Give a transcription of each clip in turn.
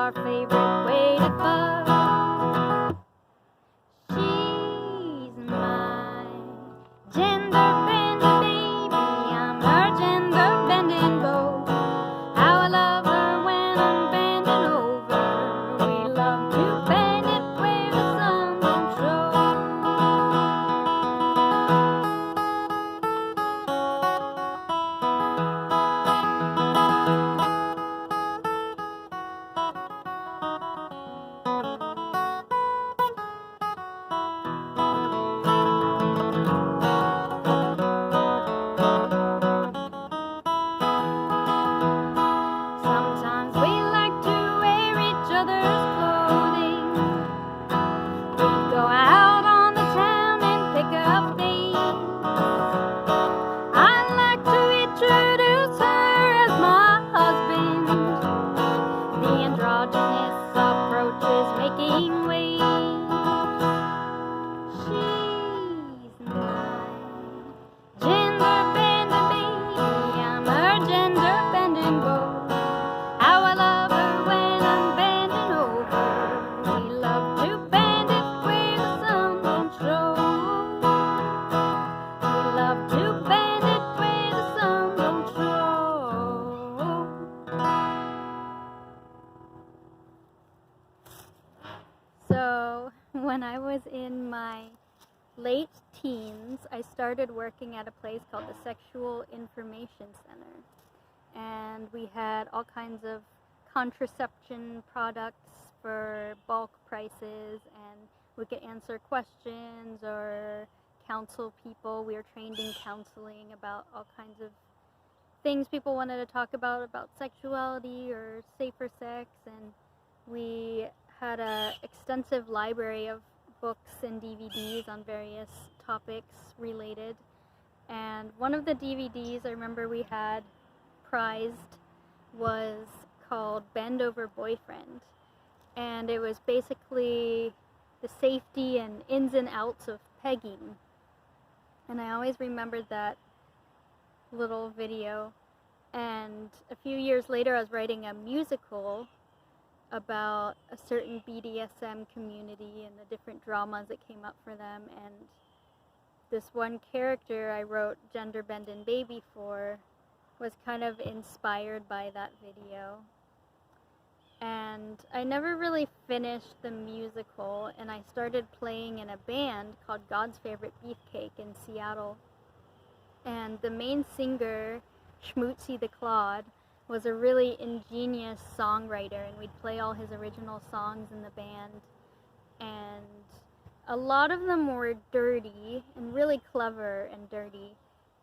our favorite way to fuck. She's my gender-bending baby, I'm her gender-bending beau. How I love her when I'm bending over. We love to bend it where the sun don't show. Sometimes we like to wear each other's clothing. We go out on the town and pick up dates. I like to introduce her as my husband. The androgynous approach is making waves. She's my gender-bending baby, I'm her gender-bending beau. How I love her when I'm bending over. We love to bend it where the sun don't show. We love to bend it where the sun don't show. So, when I was in my late teens, I started working at a place called the Sexual Information Center. And we had all kinds of contraception products for bulk prices, and we could answer questions or counsel people. We were trained in counseling about all kinds of things people wanted to talk about sexuality or safer sex, and we had an extensive library of books and DVDs on various topics related. And one of the DVDs I remember we had prized was called Bend Over Boyfriend, and it was basically the safety and ins and outs of pegging. And I always remembered that little video. And a few years later I was writing a musical about a certain BDSM community and the different dramas that came up for them, and this one character I wrote Gender-Bendin Baby for was kind of inspired by that video. And I never really finished the musical, and I started playing in a band called God's Favorite Beefcake in Seattle. And the main singer, Schmutzy the Clod, was a really ingenious songwriter, and we'd play all his original songs in the band. And a lot of them were dirty and really clever and dirty.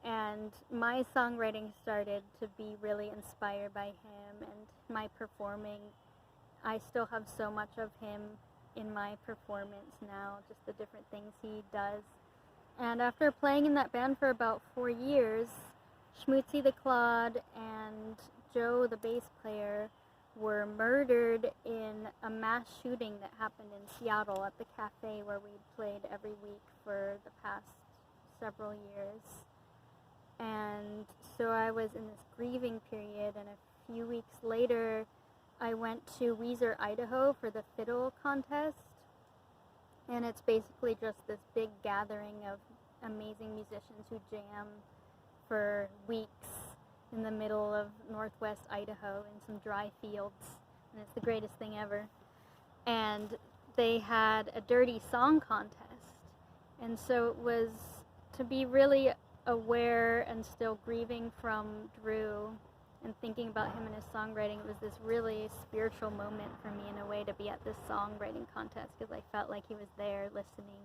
And my songwriting started to be really inspired by him, and my performing, I still have so much of him in my performance now, just the different things he does. And after playing in that band for about 4 years, Schmutzy the Clod and Joe, the bass player, were murdered in a mass shooting that happened in Seattle at the cafe where we played every week for the past several years. And so I was in this grieving period, and a few weeks later I went to Weiser, Idaho for the fiddle contest. And it's basically just this big gathering of amazing musicians who jam for weeks in the middle of northwest Idaho in some dry fields, and it's the greatest thing ever. And they had a dirty song contest, and so it was to be really aware and still grieving from Drew and thinking about him and his songwriting. It was this really spiritual moment for me in a way to be at this songwriting contest, because I felt like he was there listening.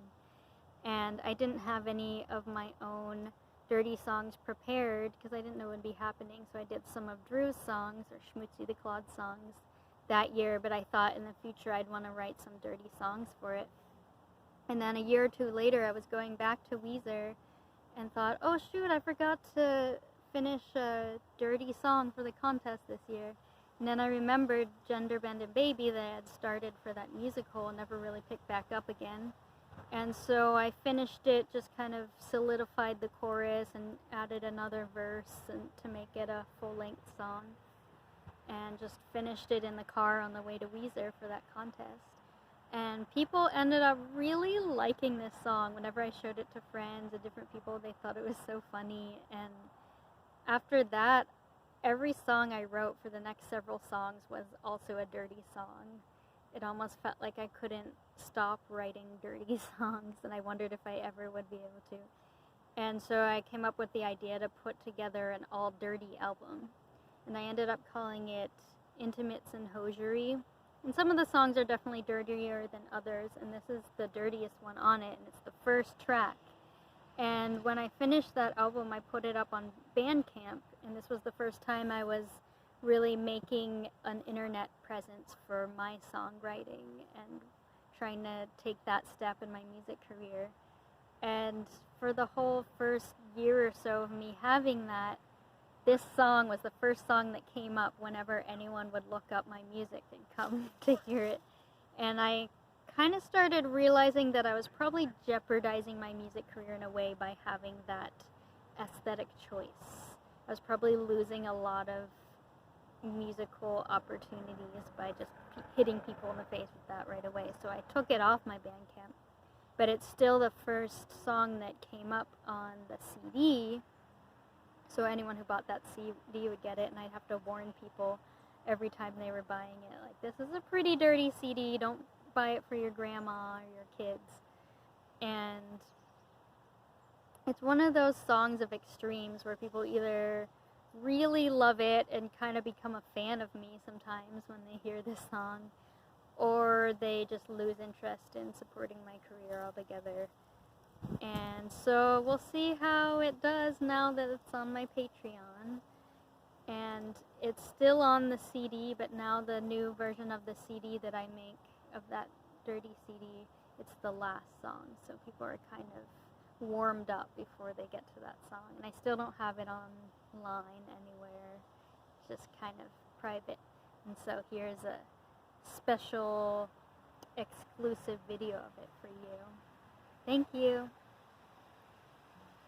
And I didn't have any of my own dirty songs prepared because I didn't know it would be happening, so I did some of Drew's songs, or Schmutzy the Clod songs, that year, but I thought in the future I'd want to write some dirty songs for it. And then a year or two later I was going back to Weiser and thought, oh shoot, I forgot to finish a dirty song for the contest this year. And then I remembered Gender-Bendin Baby that I had started for that musical and never really picked back up again. And so I finished it, just kind of solidified the chorus and added another verse and to make it a full-length song. and just finished it in the car on the way to Weezer for that contest. And people ended up really liking this song. Whenever I showed it to friends and different people, they thought it was so funny. And after that, every song I wrote for the next several songs was also a dirty song. It almost felt like I couldn't stop writing dirty songs, and I wondered if I ever would be able to. And so I came up with the idea to put together an all dirty album. And I ended up calling it Intimates and Hosiery. And some of the songs are definitely dirtier than others, and this is the dirtiest one on it, and it's the first track. And when I finished that album, I put it up on Bandcamp, and this was the first time I was really making an internet presence for my songwriting and trying to take that step in my music career. And for the whole first year or so of me having that, this song was the first song that came up whenever anyone would look up my music and come to hear it. And I kind of started realizing that I was probably jeopardizing my music career in a way by having that aesthetic choice. I was probably losing a lot of musical opportunities by just hitting people in the face with that right away. So I took it off my Bandcamp. But it's still the first song that came up on the CD. So anyone who bought that CD would get it, and I'd have to warn people every time they were buying it, like, this is a pretty dirty CD, don't buy it for your grandma or your kids. And it's one of those songs of extremes where people either really love it and kind of become a fan of me sometimes when they hear this song, or they just lose interest in supporting my career altogether. And so we'll see how it does now that it's on my Patreon. And it's still on the CD, but now the new version of the CD that I make of that dirty CD, it's the last song. So people are kind of warmed up before they get to that song. And I still don't have it online anywhere. It's just kind of private. And so here's a special exclusive video of it for you. Thank you.